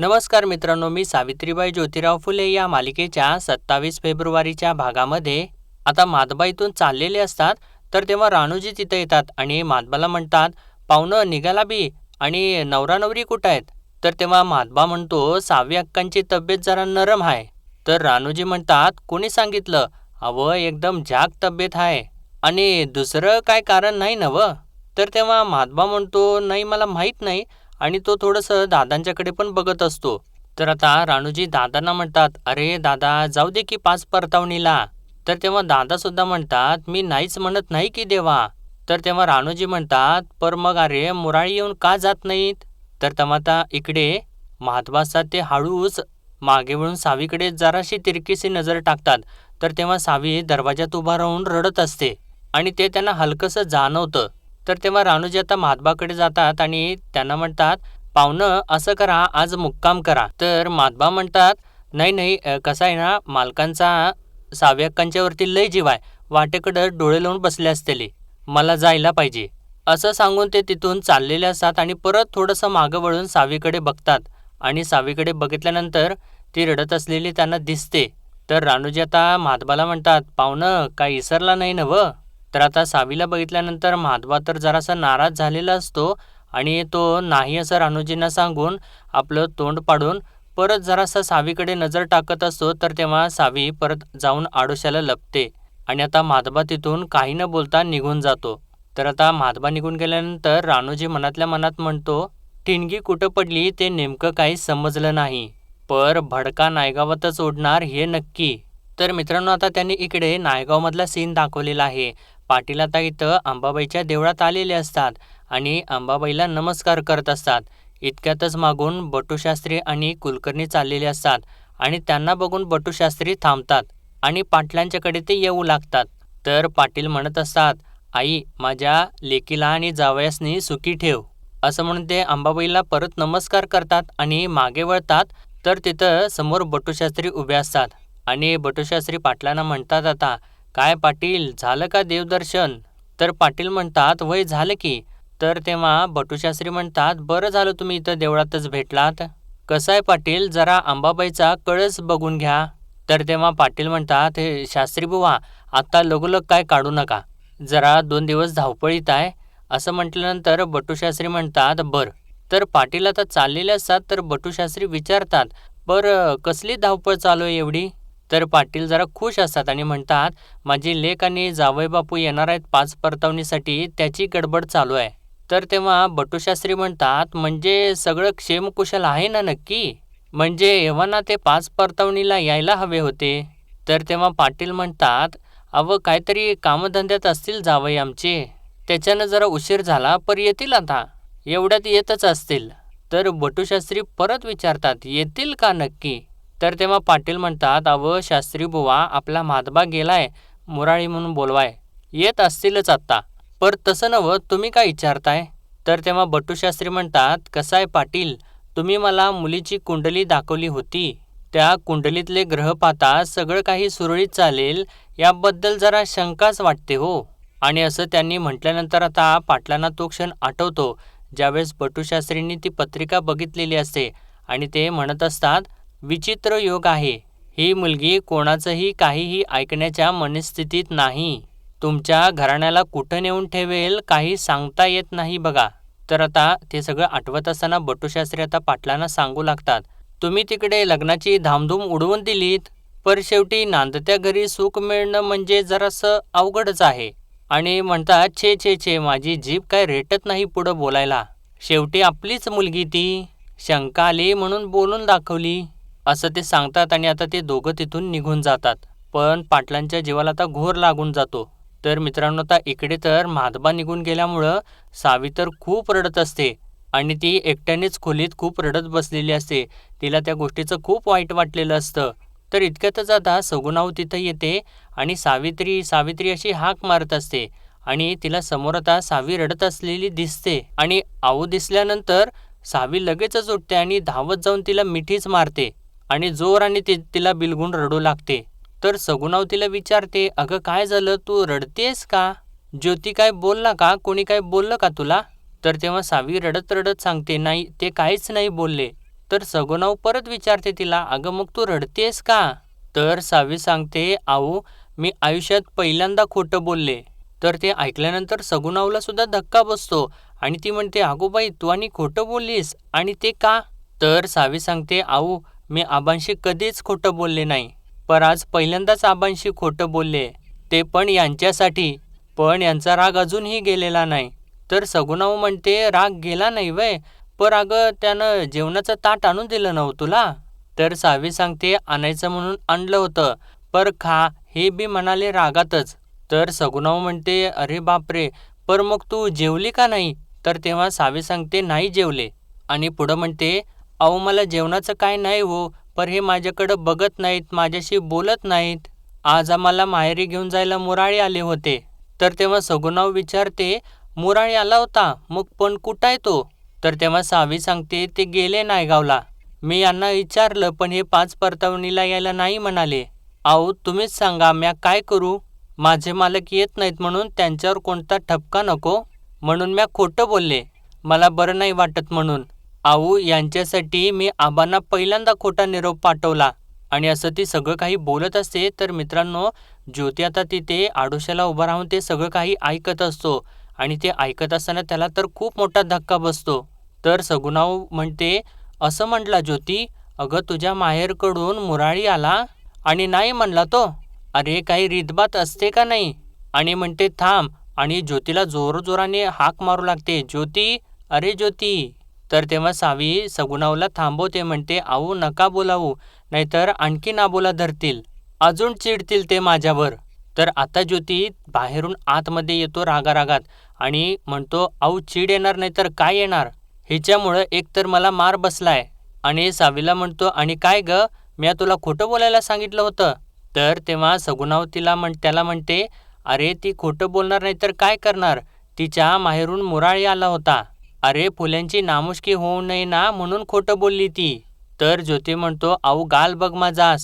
नमस्कार मित्रांनो, मी सावित्रीबाई ज्योतिराव फुले या मालिकेच्या 27 फेब्रुवारीच्या भागामध्ये आता माधबा इथून चाललेले असतात. तर तेव्हा राणूजी तिथे येतात आणि माधबाला म्हणतात, पाहुणं निघाला बी आणि नवरा नवरी कुठं आहेत? तर तेव्हा माधबा म्हणतो, सावी अक्कांची तब्येत जरा नरम आहे. तर राणूजी म्हणतात, कोणी सांगितलं? अव एकदम झाक तब्येत आहे आणि दुसरं काय कारण नाही नवं. तर तेव्हा माधबा म्हणतो, नाही मला माहीत नाही. आणि तो थोडंसं दादांच्याकडे पण बघत असतो. तर आता राणूजी दादांना म्हणतात, अरे दादा जाऊ दे की पाच परतावणीला. तर तेव्हा दादासुद्धा म्हणतात, मी नाहीच म्हणत नाही की देवा. तर तेव्हा राणूजी म्हणतात, पर मग अरे मुराळी येऊन का जात नाहीत? तर तेव्हा आता इकडे महात्वासा ते हळूच मागे वळून सावीकडे जराशी तिरकीशी नजर टाकतात. तर तेव्हा सावी दरवाजात उभा राहून रडत असते आणि ते त्यांना हलकंसं जाणवतं. तर तेव्हा राणूजी आता महात्बाकडे जातात आणि त्यांना म्हणतात, पाहुणं असं करा, आज मुक्काम करा. तर महात्बा म्हणतात, नाही नाही, कसं आहे ना, मालकांचा साव्याक्कांच्यावरती लय जीव आहे, वाटेकडं डोळे लावून बसले असतेले, मला जायला पाहिजे. असं सांगून ते तिथून चाललेले असतात आणि परत थोडंसं मागं वळून सावीकडे बघतात आणि सावीकडे बघितल्यानंतर ती रडत असलेली त्यांना दिसते. तर राणूजी आता महात्बाला म्हणतात, पाहुणं काय इसरला नाही नवं? तर आता सावीला बघितल्यानंतर महात्बा तर जरासा नाराज झालेला असतो आणि तो नाही असं राणूजींना सांगून आपलं तोंड पाडून परत जरासा सावीकडे नजर टाकत असतो. तर तेव्हा सावी परत जाऊन आडोशाला लपते आणि आता महात्बा तिथून काही न बोलता निघून जातो. तर आता महात्बा निघून गेल्यानंतर राणूजी मनातल्या मनात म्हणतो, ठिणगी कुठं पडली ते नेमकं काही समजलं नाही, पर भडका नायगावातच उडणार हे नक्की. तर मित्रांनो, आता त्यांनी इकडे नायगावमधला सीन दाखवलेला आहे. पाटील आता इथं अंबाबाईच्या देवळात आलेले असतात आणि अंबाबाईला नमस्कार करत असतात. इतक्यातच मागून बटूशास्त्री आणि कुलकर्णी चाललेले असतात आणि त्यांना बघून बटूशास्त्री थांबतात आणि पाटलांच्याकडे ते येऊ लागतात. तर पाटील म्हणत असतात, आई माझ्या लेकीला आणि जावयासनी सुखी ठेव, असं म्हणून ते अंबाबाईला परत नमस्कार करतात आणि मागे वळतात. तर तिथं समोर बटूशास्त्री उभे असतात आणि बटूशास्त्री पाटलांना म्हणतात, आता काय पाटील झालं का देवदर्शन? तर पाटील म्हणतात, वय झालं की. तर तेव्हा बटूशास्त्री म्हणतात, बरं झालं तुम्ही इथं देवळातच भेटलात. कसं आहे पाटील, जरा अंबाबाईचा कळस बघून घ्या. तर तेव्हा पाटील म्हणतात, हे शास्त्री बुवा आत्ता लगोलग काय काढू नका, जरा 2 दिवस धावपळीत आहे. असं म्हटल्यानंतर बटूशास्त्री म्हणतात, बरं. तर पाटील आता चाललेले असतात. तर बटूशास्त्री विचारतात, बरं कसली धावपळ चालू आहे एवढी? तर पाटील जरा खुश असतात आणि म्हणतात, माझी लेक आणि जावई बापू येणार आहेत पाच परतावणीसाठी, त्याची गडबड चालू आहे. तर तेव्हा बटूशास्त्री म्हणतात, म्हणजे सगळं क्षेमकुशल आहे ना नक्की? म्हणजे एव्हाना ते पाच परतावणीला यायला हवे होते. तर तेव्हा पाटील म्हणतात, अव काहीतरी कामधंद्यात असतील जावई आमचे, त्याच्यानं जरा उशीर झाला, पर येतील आता, एवढ्यात येतच असतील. तर बटूशास्त्री परत विचारतात, येतील का नक्की? तर तेव्हा पाटील म्हणतात, अव शास्त्री बुवा आपला माधबा गेलाय मुराळी म्हणून बोलवाय, येत असतीलच आत्ता. पर तसं नवं, तुम्ही काय विचारताय? तर तेव्हा बटूशास्त्री म्हणतात, कसं आहे पाटील, तुम्ही मला मुलीची कुंडली दाखवली होती, त्या कुंडलीतले ग्रह पाहता सगळं काही सुरळीत चालेल याबद्दल जरा शंकाच वाटते हो. आणि असं त्यांनी म्हटल्यानंतर आता पाटलांना तो क्षण आठवतो ज्यावेळेस बटूशास्त्रींनी ती पत्रिका बघितलेली असते आणि ते म्हणत असतात, विचित्र योग आहे, ही मुलगी कोणाचंही काहीही ऐकण्याच्या मनस्थितीत नाही, तुमच्या घराण्याला कुठं नेऊन ठेवेल काही सांगता येत नाही बघा. तर आता ते सगळं आठवत असताना बटूशास्त्री आता पाटलांना सांगू लागतात, तुम्ही तिकडे लग्नाची धामधूम उडवून दिलीत, पर शेवटी नांदत्या घरी सुख मिळणं म्हणजे जरासं अवघडच आहे. आणि म्हणतात, छे छे छे, माझी जीभ काय रेटत नाही पुढं बोलायला, शेवटी आपलीच मुलगी ती, शंका आली म्हणून बोलून दाखवली, असं ते सांगतात आणि आता ते दोघं तिथून निघून जातात. पण पाटलांच्या जीवाला आता घोर लागून जातो. तर मित्रांनो, आता इकडे तर माधबा निघून गेल्यामुळं सावी तर खूप रडत असते आणि ती एकट्यानेच खोलीत खूप रडत बसलेली असते. तिला त्या गोष्टीचं खूप वाईट वाटलेलं असतं. तर इतक्यातच आता सगुणाऊ तिथं येते आणि सावित्री सावित्री अशी हाक मारत असते आणि तिला समोर आता सावी रडत असलेली दिसते आणि आऊ दिसल्यानंतर सावी लगेचच उठते आणि धावत जाऊन तिला मिठीच मारते आणि जोराने तिला बिलगून रडू लागते. तर सगुणाव तिला विचारते, अगं काय झालं, तू रडतेस का? ज्योती काय बोलला का, कोणी काय बोललं का तुला? तर तेव्हा सावी रडत रडत सांगते, नाही ते काहीच नाही बोलले. तर सगुणाऊ परत विचारते तिला, अगं मग तू रडतेस का? तर सावी सांगते, आऊ मी आयुष्यात पहिल्यांदा खोटं बोलले. तर ते ऐकल्यानंतर सगुणाऊला सुद्धा धक्का बसतो आणि ती म्हणते, अगो बाई तू आणि खोटं बोललीस आणि ते का? तर सावी सांगते, आऊ मी आबांशी कधीच खोटं बोलले नाही, पर आज पहिल्यांदाच आबांशी खोटं बोलले, ते पण यांच्यासाठी. पण यांचा राग अजूनही गेलेला नाही. तर सगुणाऊ म्हणते, राग गेला नाही वय, पर अगं त्यानं जेवणाचं ताट आणून दिलं नव्ह तुला? तर सावी सांगते, आणायचं म्हणून आणलं होतं, पर खा हे बी म्हणाले रागातच. तर सगुणाऊ म्हणते, अरे बापरे, पर मग तू जेवली का नाही? तर तेव्हा सावी सांगते, नाही जेवले. आणि पुढं म्हणते, अहो मला जेवणाचं काय नाही हो, पर हे माझ्याकडं बघत नाहीत, माझ्याशी बोलत नाहीत. आज आम्हाला माहेरी घेऊन जायला मुराळे आले होते. तर तेव्हा सगुणाऊ विचारते, मुराळे आला होता, मग पण कुठं आहे तो? तर तेव्हा सावी सांगते, ते गेले नायगावला. मी यांना विचारलं पण हे 5 परतावणीला यायला नाही म्हणाले. अहो तुम्हीच सांगा म्या काय करू? माझे मालक येत नाहीत म्हणून त्यांच्यावर कोणता ठपका नको, म्हणून म्या खोटं बोलले, मला बरं नाही वाटत म्हणून. आऊ यांच्यासाठी मी आबांना पहिल्यांदा खोटा निरोप पाठवला. आणि असं ती सगळं काही बोलत असते. तर मित्रांनो, ज्योती आता तिथे आडोशाला उभा राहून ते सगळं काही ऐकत असतो आणि ते ऐकत असताना त्याला तर खूप मोठा धक्का बसतो. तर सगुणाऊ म्हणते, असं म्हटला ज्योती, अगं तुझ्या माहेरकडून मुराळी आला आणि नाही म्हणला तो? अरे काही रीतभात असते का नाही? आणि म्हणते थांब आणि ज्योतीला जोरजोराने हाक मारू लागते, ज्योती, अरे ज्योती. तर तेव्हा सावी सगुणाऊला थांबवते, म्हणते आऊ नका बोलावू, नाहीतर आणखी नाबोला धरतील, अजून चिडतील ते माझ्यावर. तर आता ज्योती बाहेरून आतमध्ये येतो रागारागात आणि म्हणतो, आऊ चीड येणार नाही तर काय येणार, हिच्यामुळं एकतर मला मार बसलाय. आणि सावीला म्हणतो, आणि काय ग, मी तुला खोटं बोलायला सांगितलं होतं? तर तेव्हा सगुणाऊ त्याला म्हणते, अरे ती खोटं बोलणार नाही तर काय करणार, तिच्या माहेरून मुराळी आला होता. अरे फुल्यांची नामुष्की होऊ नये ना म्हणून खोटं बोलली ती. तर ज्योती म्हणतो, आऊ गाल बघ माझा,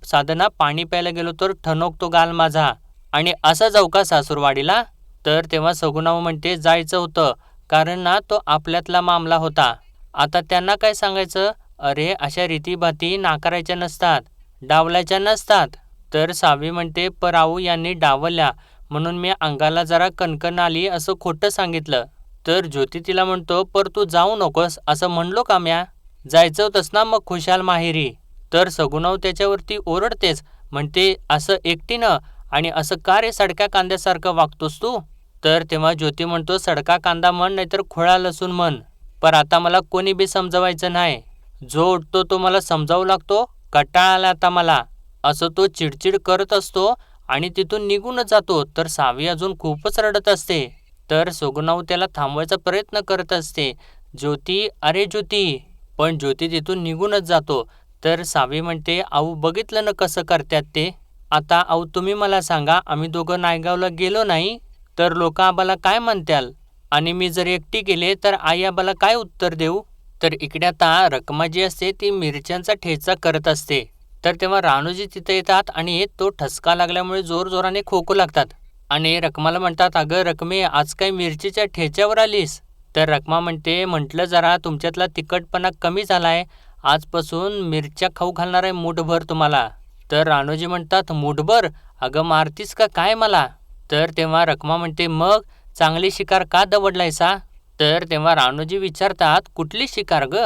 साधना पाणी प्यायला गेलो तर ठणकतो गाल माझा, आणि असं जाऊ का सासूरवाडीला? तर तेव्हा सगुणाऊ म्हणते, जायचं होतं, कारण ना तो आपल्यातला मामला होता. आता त्यांना काय सांगायचं? अरे अशा रीतीभाती नाकारायच्या नसतात, डावलायच्या नसतात. तर सावी म्हणते, पर आऊ यांनी डावल्या म्हणून मी अंगाला जरा कणकण आली असं खोटं सांगितलं. तर ज्योती तिला म्हणतो, पर तू जाऊ नकोस असं म्हणलो का म्या? जायचं होतंस ना मग खुशाल माहेरी. तर सगुणाऊ त्याच्यावरती ओरडतेच, म्हणते असं एकटीनं, आणि असं का रे सडक्या कांद्यासारखं वागतोस तू? तर तेव्हा ज्योती म्हणतो, सडका कांदा म्हण नाहीतर खोळा लसूण म्हण, पर आता मला कोणी बी समजवायचं नाही. जो उठतो तो मला समजावू लागतो, कंटाळा आला आता मला, असं तो चिडचिड करत असतो आणि तिथून निघूनच जातो. तर सावी अजून खूपच रडत असते. तर सगुणाऊ त्याला थांबवायचा प्रयत्न करत असते, ज्योती, अरे ज्योती, पण ज्योती तिथून निघूनच जातो. तर सावी म्हणते, आऊ बघितलं ना कसं करतात ते? आता आऊ तुम्ही मला सांगा, आम्ही दोघं नायगावला गेलो नाही तर लोक आबाला काय म्हणत्याल, आणि मी जर एकटी गेले तर आई आबाला काय उत्तर देऊ? तर इकडे आता रखमा जी असते ती मिरच्यांचा ठेचा करत असते. तर तेव्हा रानूजी तिथे येतात आणि तो ठसका लागल्यामुळे जोरजोराने खोकू लागतात आणि रखमाला म्हणतात, अगं रखमे आज काय मिरचीच्या ठेच्यावर आलीस? तर रखमा म्हणते, म्हटलं जरा तुमच्यातला तिखटपणा कमी झालाय, आजपासून मिरच्या खाऊ घालणार आहे मूठभर तुम्हाला. तर रानूजी म्हणतात, मूठभर? अगं मारतीस का काय मला? तर तेव्हा रखमा म्हणते, मग चांगली शिकार का दवडलायसा? तर तेव्हा रानूजी विचारतात, कुठली शिकार ग?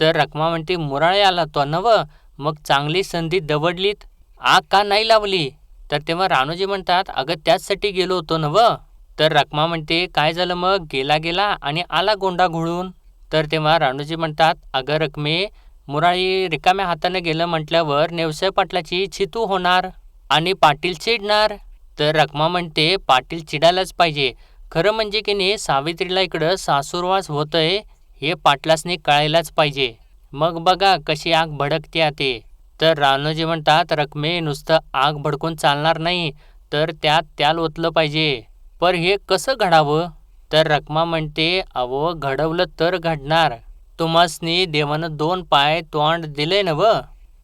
तर रखमा म्हणते, मुराळे आला तो नव, मग चांगली संधी दवडलीत, आग का नाही लावली? तर तेव्हा रानूजी म्हणतात, अगं त्याचसाठी गेलो होतो नव. तर रखमा म्हणते, काय झालं मग, गेला गेला आणि आला गोंडा घोळून? तर तेव्हा रानूजी म्हणतात, अगं रखमे, मुराळी रिकाम्या हाताने गेलं म्हटल्यावर नेवसाय पाटलाची छितू होणार आणि पाटील चिडणार. तर रखमा म्हणते, पाटील चिडायलाच पाहिजे, खरं म्हणजे की नाही सावित्रीला इकडं सासूरवास होतंय हे पाटलासनी कळायलाच पाहिजे, मग बघा कशी आग भडकते ते. तर रानोजी म्हणतात, रखमे नुसतं आग भडकून चालणार नाही, तर त्यात त्याल ओतलं पाहिजे, पर हे कसं घडावं? तर रखमा म्हणते, अहो घडवलं तर घडणार, तुम्हासनी देवानं 2 पाय तोंड दिले ना व.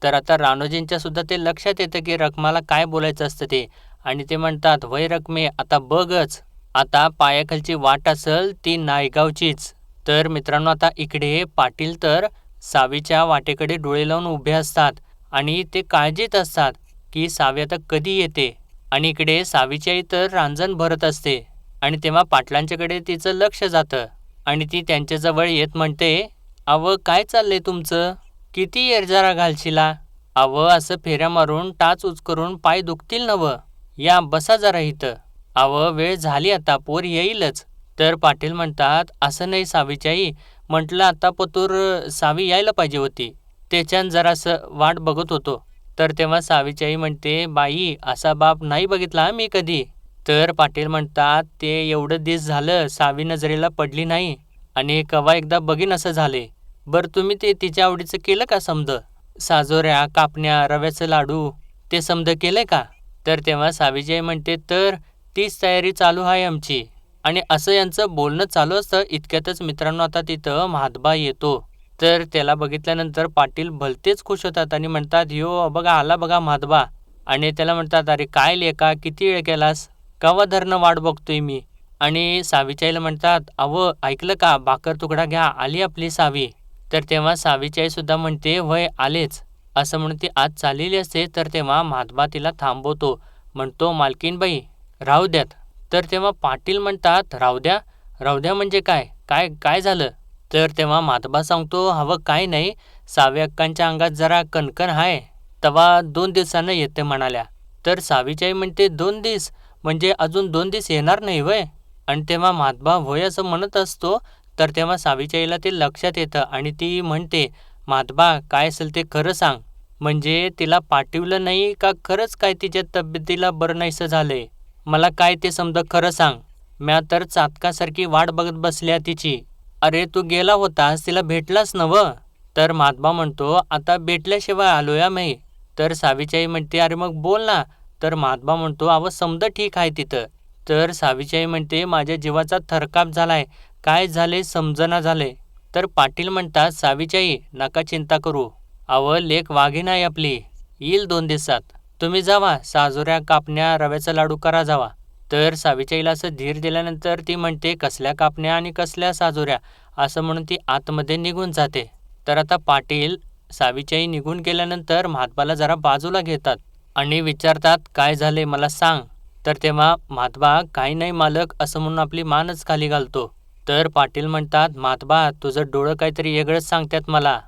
तर आता रानोजींच्या सुद्धा ते लक्षात येतं की रखमाला काय बोलायचं असतं ते, आणि ते म्हणतात, वय रखमे आता बघच, आता पायाखालची वाट असेल ती नायगावचीच. तर मित्रांनो, आता इकडे पाटील तर सावीच्या वाटेकडे डोळे लावून उभे असतात आणि ते काळजीत असतात की सावी आता कधी येते. आणि इकडे सावीची आई तर रांजण भरत असते आणि तेव्हा पाटलांच्याकडे तिचं लक्ष जातं आणि ती त्यांच्याजवळ येत म्हणते, "अव काय चाललंय तुमचं? किती येरजारा घालशिला? अव असं फेऱ्या मारून टाच उचकरून पाय दुखतील नवं. या बसा जरा इथं. अव वेळ झाली आता पोर येईलच." तर पाटील म्हणतात, "असं नाही सावीची आई, म्हटलं आता पतूर सावी यायला पाहिजे होती. त्याच्यानं जरासं वाट बघत होतो." तर तेव्हा सावीची आई म्हणते, "बाई असा बाप नाही बघितला मी कधी." तर पाटील म्हणतात, "ते एवढं दिस झालं सावी नजरेला पडली नाही आणि कवा एकदा बघीन असं झाले. बरं तुम्ही ते तिच्या आवडीचं केलं का समद? साजोऱ्या, कापण्या, रव्याचं लाडू ते समद केलंय का?" तर तेव्हा सावीची आई म्हणते, "तर तीच तयारी चालू आहे आमची." आणि असं यांचं बोलणं चालू असतं इतक्यातच मित्रांनो आता तिथं म्हादबा येतो. तर त्याला बघितल्यानंतर पाटील भलतेच खुश होतात आणि म्हणतात, "ह्यो बघा आला बघा म्हादबा." आणि त्याला म्हणतात, "अरे काय लेका किती वेळ केलास? कवा धरणं वाट बघतोय मी." आणि सावीच्या आईला म्हणतात, "अव ऐकलं का भाकर तुकडा घ्या आली आपली सावी." तर तेव्हा सावीची आई सुद्धा म्हणते, "वय आलेच." असं म्हणून ती आत चाललेली असते तर तेव्हा म्हादबा तिला थांबवतो. म्हणतो, "मालकीनबाई राहू द्यात." तर तेव्हा पाटील म्हणतात, "राहू द्या? राहू द्या म्हणजे काय? काय काय झालं?" तर तेव्हा म्हादबा सांगतो, "हवं काय नाही, सावी अक्कांच्या अंगात जरा कणकण आहे, तवा 2 दिवसानं येते म्हणाल्या." तर सावीची आई म्हणते, "2 दिवस? म्हणजे अजून 2 दिवस येणार नाही व्हय?" आणि तेव्हा म्हादबा होय असं म्हणत असतो. तर तेव्हा सावीच्या आईला ते लक्षात येतं आणि ती म्हणते, "म्हादबा काय असेल ते खरं सांग. म्हणजे तिला पाठवलं नाही का खरंच काय तिच्या तब्येतीला बरं नाहीसं झालंय? मला काय ते समजा खरं सांग. म्या तर चातकासारखी वाट बघत बसल्या तिची. अरे तू गेला होतास तिला भेटलास नवं?" तर म्हादबा म्हणतो, "आता भेटल्याशिवाय आलोया मी." तर सावीची आई म्हणते, "अरे मग बोल ना." तर म्हादबा म्हणतो, "अवं समद ठीक आहे तिथं." तर सावीची आई म्हणते, "माझ्या जीवाचा थरकाप झालाय, काय झाले समजना झाले." तर पाटील म्हणतात, "सावीची आई नका चिंता करू. अवं लेक वाघीण आहे आपली, येईल 2 दिवसात. तुम्ही जावा साजोऱ्या, कापण्या, रव्याचा लाडू करा जावा." तर सावीच्या आईला असं धीर दिल्यानंतर ती म्हणते, "कसल्या कापण्या आणि कसल्या साजोऱ्या?" असं म्हणून ती आतमध्ये निघून जाते. तर आता पाटील सावीची आई निघून गेल्यानंतर म्हादबाला जरा बाजूला घेतात आणि विचारतात, "काय झाले मला सांग." तर तेव्हा म्हादबा, "काही नाही मालक" असं म्हणून आपली मानच खाली घालतो. तर पाटील म्हणतात, "म्हादबा तुझं डोळं काहीतरी वेगळंच सांगतात मला.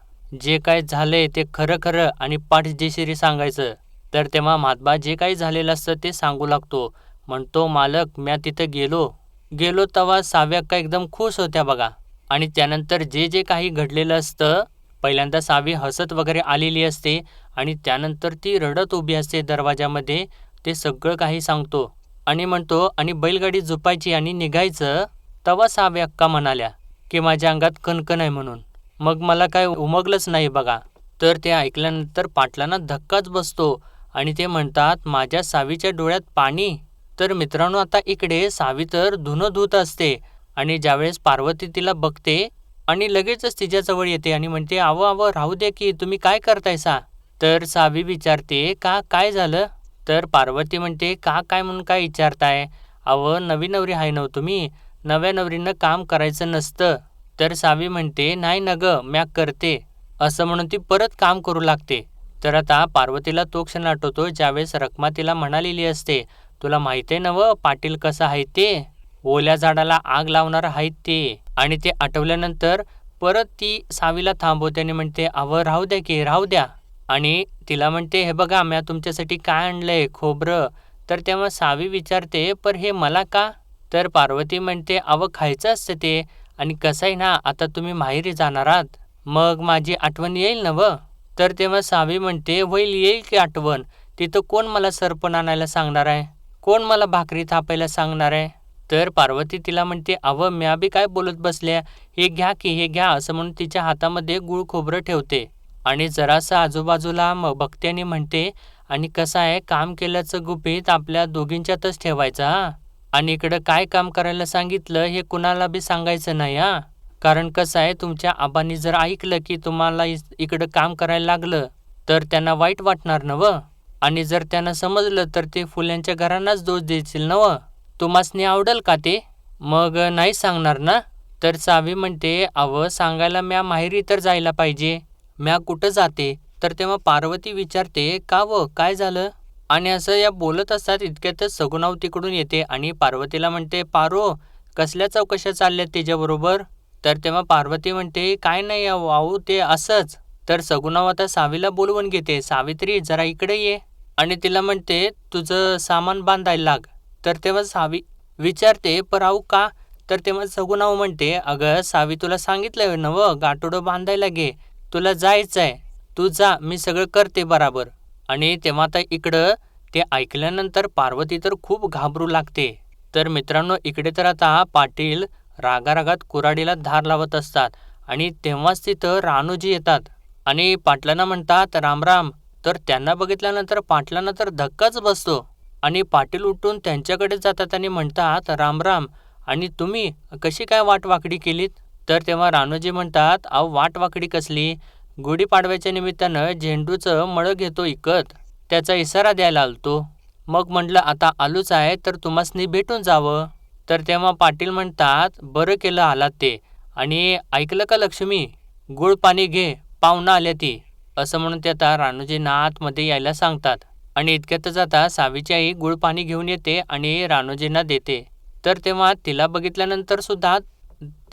जे काय झालंय ते खरं खरं आणि पाठजेशिरी सांगायचं." तर तेव्हा म्हादबा जे काही झालेलं असतं ते सांगू लागतो. म्हणतो, "मालक म्या तिथं गेलो गेलो तेव्हा सावी अक्का एकदम खुश होत्या बघा. आणि त्यानंतर जे जे काही घडलेलं असतं, पहिल्यांदा सावी हसत वगैरे आलेली असते आणि त्यानंतर ती रडत उभी असते दरवाजामध्ये. ते सगळं काही सांगतो आणि म्हणतो आणि बैलगाडी झुपायची आणि निघायचं तेव्हा सावी अक्का म्हणाल्या की माझ्या अंगात कणकण आहे म्हणून. मग मला काय उमगलंच नाही बघा." तर ते ऐकल्यानंतर पाटलांना धक्काच बसतो आणि ते म्हणतात, "माझ्या सावीच्या डोळ्यात पाणी." तर मित्रांनो आता इकडे सावी तर धुणं धुत असते आणि ज्यावेळेस पार्वती तिला बघते आणि लगेचच तिच्याजवळ येते आणि म्हणते, "अवं अवं राहू द्या की तुम्ही काय करतायसा?" तर सावी विचारते, "का काय झालं?" तर पार्वती म्हणते, "का काय म्हणून काय विचारताय? अवं नवी नवरी आहे नव तुम्ही, नव्या नवरीनं काम करायचं नसतं." तर सावी म्हणते, "नाही न गं म्या करते." असं म्हणून ती परत काम करू लागते. तर आता पार्वतीला तो क्षण आठवतो ज्यावेळेस रखमा तिला म्हणालेली असते, "तुला माहिती आहे नवं पाटील कसं आहे ते? ओल्या झाडाला आग लावणार आहेत ते." आणि ते आठवल्यानंतर परत ती सावीला थांबवते आणि म्हणते, "अवं राहू द्या की राहू द्या." आणि तिला म्हणते, "हे बघा म्या तुमच्यासाठी काय आणलंय खोबरं." तर तेव्हा सावी विचारते, "पर हे मला का?" तर पार्वती म्हणते, "अवं खायचं असतं ते आणि कसं आहे ना आता तुम्ही माहेरी जाणार आहात, मग माझी आठवण येईल नवं." तर तेव्हा सावी म्हणते, "होईल येईल की आठवण. तिथं कोण मला सरपण आणायला सांगणार आहे? कोण मला भाकरी थापायला सांगणार आहे?" तर पार्वती तिला म्हणते, "अवं म्या बी काय बोलत बसल्या, हे घ्या की हे घ्या." असं म्हणून तिच्या हातामध्ये गुळ खोबरं ठेवते आणि जरासं आजूबाजूला बघते आणि म्हणते, "आणि कसं आहे काम केल्याचं गुपित आपल्या दोघींच्यातच ठेवायचं हां. आणि इकडं काय काम करायला सांगितलं हे कुणाला बी सांगायचं नाही हां. कारण कसं आहे तुमच्या आबांनी जर ऐकलं की तुम्हाला इकडं काम करायला लागलं तर त्यांना वाईट वाटणार नवं. आणि जर त्यांना समजलं तर ते फुल्यांच्या घरांनाच दोष देतील नवं. तुम्हासनी आवडेल का ते? मग नाही सांगणार ना?" तर सावी म्हणते, अव सांगायला म्या माहेरी तर जायला पाहिजे, म्या कुठं जाते. तर तेव्हा पार्वती विचारते, का व काय झालं. आणि असं या बोलत असतात इतक्यातच सगुणाव तिकडून येते आणि पार्वतीला म्हणते, पारो कसल्या चौकशा चालल्यात तिच्याबरोबर. तर तेव्हा पार्वती म्हणते, काय नाही वाहू ते असंच. तर सगुणाव आता सावीला बोलवून घेते, सावित्री जरा इकडे ये. आणि तिला म्हणते, तुझं सामान बांधायला लाग. तर तेव्हा सावी विचारते, पर आऊ का. तर तेव्हा सगुणाव म्हणते, अगं सावी तुला सांगितलंय नवं गाठोडं बांधायला घे, तुला जायचंय, तू जा, मी सगळं करते बराबर. आणि तेव्हा आता इकडं ते ऐकल्यानंतर पार्वती तर खूप घाबरू लागते. तर मित्रांनो इकडे तर आता पाटील रागारागात कुऱ्हाडीला धार लावत असतात आणि तेव्हाच तिथं रानूजी येतात आणि पाटलांना म्हणतात रामराम. तर त्यांना बघितल्यानंतर पाटलांना तर धक्काच बसतो आणि पाटील उठून त्यांच्याकडे जातात आणि म्हणतात रामराम, आणि तुम्ही कशी काय वाट वाकडी केलीत. तर तेव्हा रानूजी म्हणतात, अहो वाट वाकडी कसली, गुढीपाडव्याच्या निमित्तानं झेंडूचं मळं घेतो इकत, त्याचा इशारा द्यायला आलतो, मग म्हटलं आता आलोच आहे तर तुम्हासनी भेटून जावं. तर तेव्हा पाटील म्हणतात, बरं केलं आलात ते, आणि ऐकलं का लक्ष्मी, गुळ पाणी घे, पाहुणं आल्या ती. असं म्हणून ते आता रानूजींना आतमध्ये यायला सांगतात आणि इतक्यातच आता सावीची आई गुळ पाणी घेऊन येते आणि रानूजींना देते. तर तेव्हा तिला बघितल्यानंतर सुद्धा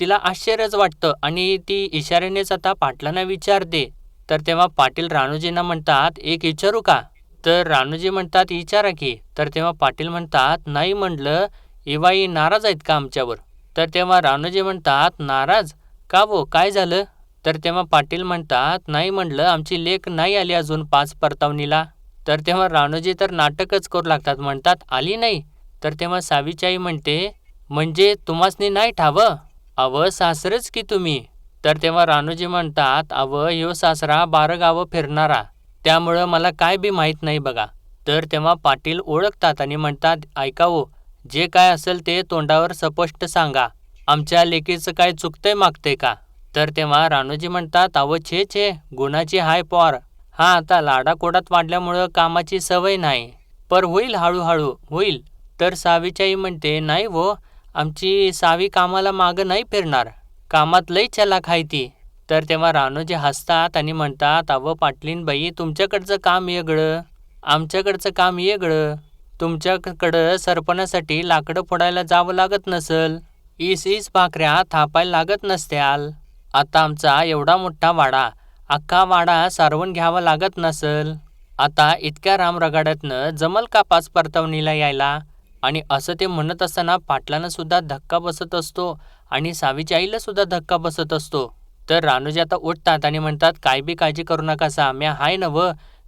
तिला आश्चर्यच वाटतं आणि ती इशाऱ्यानेच आता पाटलांना विचारते. तर तेव्हा पाटील रानूजींना म्हणतात, एक विचारू का. तर रानूजी म्हणतात, विचारा की. तर तेव्हा पाटील म्हणतात, नाही म्हणलं इवाई नाराज आहेत का आमच्यावर. तर तेव्हा रानूजी म्हणतात, नाराज का वो, काय झालं. तर तेव्हा पाटील म्हणतात, नाही म्हणलं आमची लेक नाही आली अजून 5 परतावणीला. तर तेव्हा रानूजी तर नाटकच करू लागतात, म्हणतात आली नाही. तर तेव्हा सावीची आई म्हणते, म्हणजे तुम्हासनी नाही ठावं, अव सासरच की तुम्ही. तर तेव्हा रानूजी म्हणतात, अव ह्यो सासरा 12 गावं फिरणारा, त्यामुळं मला काय बी माहीत नाही बघा. तर तेव्हा पाटील ओळखतात आणि म्हणतात, ऐकावो जे काय असेल ते तोंडावर स्पष्ट सांगा, आमच्या लेकीचं काय चुकतंय मागतंय का. तर तेव्हा रानूजी म्हणतात, अव छे छे गुणाची हाय पॉर, हा आता लाडाकोडात वाढल्यामुळं कामाची सवय नाही, पर होईल हळूहळू होईल. तर सावीची आई म्हणते, नाही वो, आमची सावी कामाला मागं नाही फिरणार, कामात लई चलाख आहे ती. तर तेव्हा रानूजी हसतात आणि म्हणतात, अव पाटलीनबाई तुमच्याकडचं काम वेगळं, आमच्याकडचं काम वेगळं. तुमच्याकडं सरपणासाठी लाकडं फोडायला जावं लागत नसल, इस भाकऱ्या थापायला लागत नसत्याल. आता आमचा एवढा मोठा वाडा, अख्खा वाडा सारवून घ्यावा लागत नसल. आता इतक्या रामरगाड्यातनं जमल का 5 परतावणीला यायला. आणि असं ते म्हणत असताना पाटलांना सुद्धा धक्का बसत असतो आणि सावीच्या आईला सुद्धा धक्का बसत असतो. तर रानूजी आता उठतात आणि म्हणतात, काय बी काळजी करू नका सा, म्या हाय नव,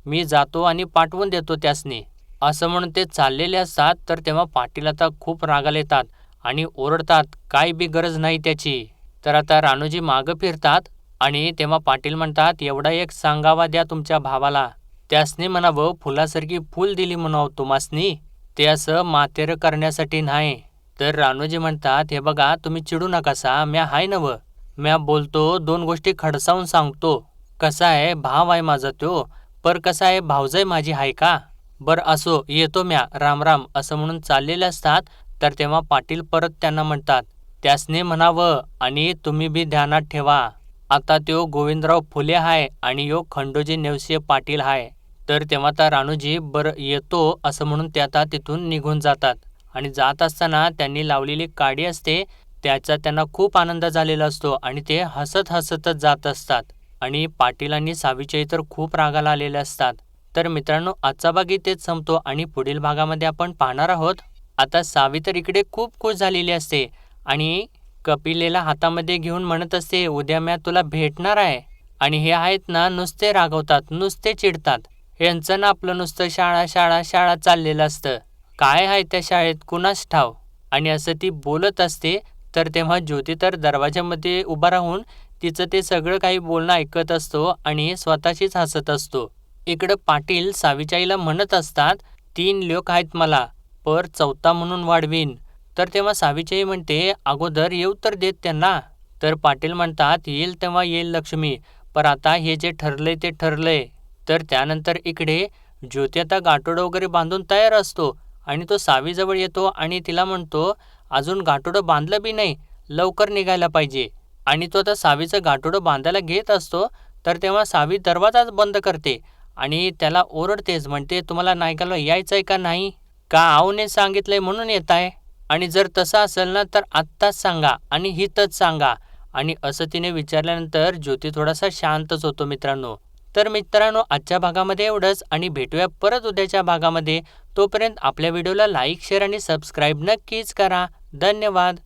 मी जातो आणि पाठवून देतो त्यासनी. असं म्हणून ते चाललेले असतात. तर तेव्हा पाटील आता खूप रागाला येतात आणि ओरडतात, काय बी गरज नाही त्याची. तर आता रानूजी मागं फिरतात आणि तेव्हा पाटील म्हणतात, एवढा एक सांगावा द्या तुमच्या भावाला, त्यासनी म्हणावं फुलासारखी फूल दिली म्हणावं तुम्हासनी, ते असं मातेरं करण्यासाठी नाही. तर रानूजी म्हणतात, हे बघा तुम्ही चिडू नकासा, म्या हाय नव, म्या बोलतो 2 गोष्टी खडसावून सांगतो. कसा आहे भाव आहे माझा त्यो, पर कसा आहे भावजाई माझी हाय का. बरं असो येतो म्या, रामराम. असं म्हणून चाललेले असतात. तर तेव्हा पाटील परत त्यांना म्हणतात, त्यासने म्हणावं आणि तुम्ही बी ध्यानात ठेवा, आता त्यो गोविंदराव फुले हाय आणि यो खंडोजी नेवसे पाटील हाय. तर तेव्हा आता रानूजी बरं येतो असं म्हणून ते आता तिथून निघून जातात आणि जात असताना त्यांनी लावलेली काडी असते त्याचा त्यांना खूप आनंद झालेला असतो आणि ते हसत हसतच जात असतात आणि पाटील आणि सावीच्या इतर खूप रागाला आलेले असतात. तर मित्रांनो आजचा भाग इथेच संपतो आणि पुढील भागामध्ये आपण पाहणार आहोत. आता सावी तर इकडे खूप खुश झालेली असते आणि कपिलेला हातामध्ये घेऊन म्हणत असते, उद्या म्या तुला भेटणार आहे. आणि हे आहेत ना नुसते रागवतात, नुसते चिडतात. यांचं ना आपलं नुसतं शाळा शाळा शाळा चाललेलं असतं, काय आहे त्या शाळेत कुणास ठाव. आणि असं ती बोलत असते. तर तेव्हा ज्योती तर दरवाजामध्ये उभा राहून तिचं ते सगळं काही बोलणं ऐकत असतो आणि स्वतःशीच हसत असतो. इकडं पाटील सावीच्या आईला म्हणत असतात, 3 लेक आहेत मला, पर 4था म्हणून वाढवीन. तर तेव्हा सावीची आई म्हणते, अगोदर येऊ तर देत त्यांना. तर पाटील म्हणतात, येईल तेव्हा येईल लक्ष्मी, पर आता हे जे ठरलंय ते ठरलंय. तर त्यानंतर इकडे ज्योती आता गाठोडं वगैरे बांधून तयार असतो आणि तो सावीजवळ येतो आणि तिला म्हणतो, अजून गाठोडं बांधलं बी नाही लवकर निघायला पाहिजे. आणि तो आता सावीचं गाठोडं बांधायला घेत असतो, तर तेव्हा सावी दरवाजाच बंद करते आणि त्याला ओरडतेच, म्हणते, तुम्हाला नायकाला यायचंय का नाही? का आवने सांगितलंय म्हणून येताय? आणि जर तसं असेल ना तर आत्ताच सांगा आणि हितच सांगा. आणि असं तिने विचारल्यानंतर ज्योती थोडासा शांतच होतो मित्रांनो. तर मित्रांनो, आजच्या भागामध्ये एवढंच आणि भेटूया परत उद्याच्या भागामध्ये. तोपर्यंत आपल्या व्हिडिओला लाईक, शेअर आणि सबस्क्राईब नक्कीच करा. धन्यवाद.